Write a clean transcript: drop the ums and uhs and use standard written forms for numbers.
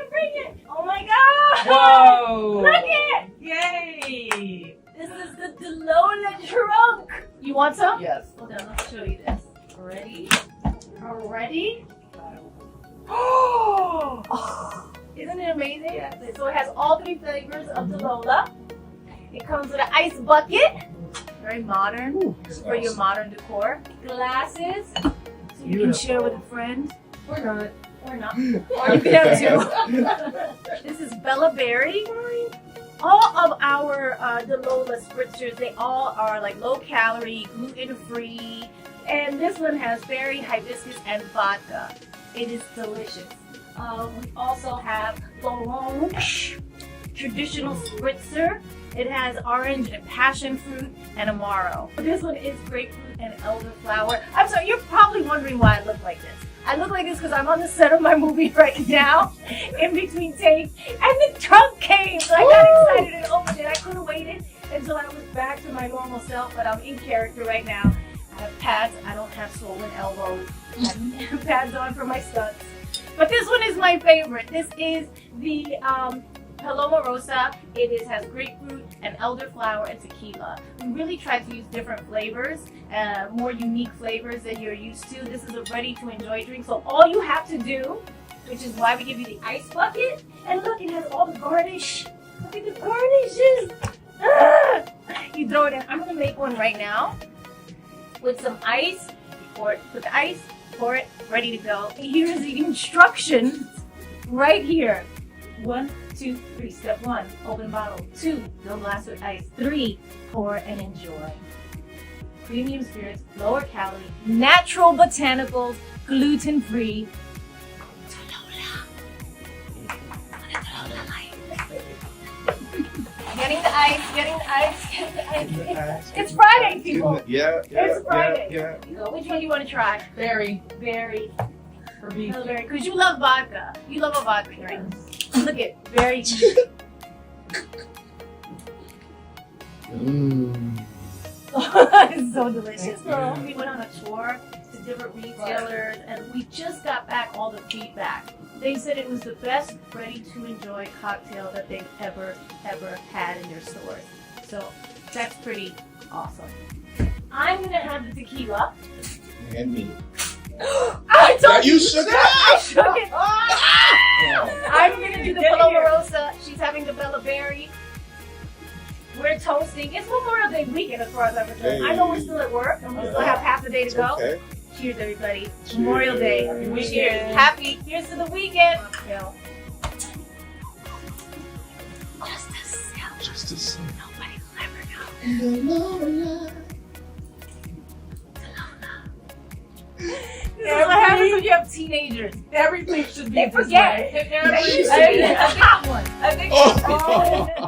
bring it. Oh my God. Whoa. Look it. Yay. This is the Delola trunk. You want some? Yes. Hold on, let me show you this. Ready? Ready? Oh. Isn't it amazing? Yes. So it has all 3 flavors of Delola. It comes with an ice bucket. Very modern. For your modern decor. Glasses. So you can share with a friend. Or not. Or not. Or you can have 2. This is Bella Berry. All of our Delola spritzers, they all are like low calorie, gluten free. And this one has berry, hibiscus, and vodka. It is delicious. We also have l'orange, traditional spritzer. It has orange and passion fruit and amaro. This one is grapefruit and elderflower. I'm sorry, you're probably wondering why I look like this. I look like this because I'm on the set of my movie right now, in between takes, and the trunk came. So I got excited and opened it. I could have waited until I was back to my normal self, but I'm in character right now. I have pads. I don't have swollen elbows. I have pads on for my stunts. But this one is my favorite. This is the Paloma Rosa. It has grapefruit and elderflower and tequila. We really try to use different flavors, more unique flavors than you're used to. This is a ready-to-enjoy drink, so all you have to do, which is why we give you the ice bucket, and look, it has all the garnish. Look at the garnishes. You throw it in. I'm gonna make one right now with some ice. Pour it, put the ice, pour it, ready to go. Here's the instructions right here. 1, 2, 3. Step 1, open bottle. 2, fill glass with ice. 3, pour and enjoy. Premium spirits, lower calorie, natural botanicals, gluten-free. Getting the ice, getting the ice, getting the ice. It's Friday, people. Yeah. It's Friday. Yeah. So which one do you want to try? Berry. Berry. For me. Because you love vodka. You love a vodka drink. Look at very It's so delicious. We went on a tour to different retailers and we just got back all the feedback. They said it was the best ready-to-enjoy cocktail that they've ever had in their stores. So that's pretty awesome. I'm gonna have the tequila. And me. I told You shook it. I shook it. I'm gonna do the Paloma Rosa. She's having the Bella Berry. We're toasting. It's Memorial Day weekend as far as I'm concerned. I know we're still at work and we still have half the day to go. Okay. Cheers, everybody. Cheers. Memorial Day. Happy weekend. Cheers. Happy. Here's to the weekend. Just a sip. Just a sip. Nobody will ever know. This is what happens when you have teenagers. Everything should be They this forget. way. I got one. I think Oh.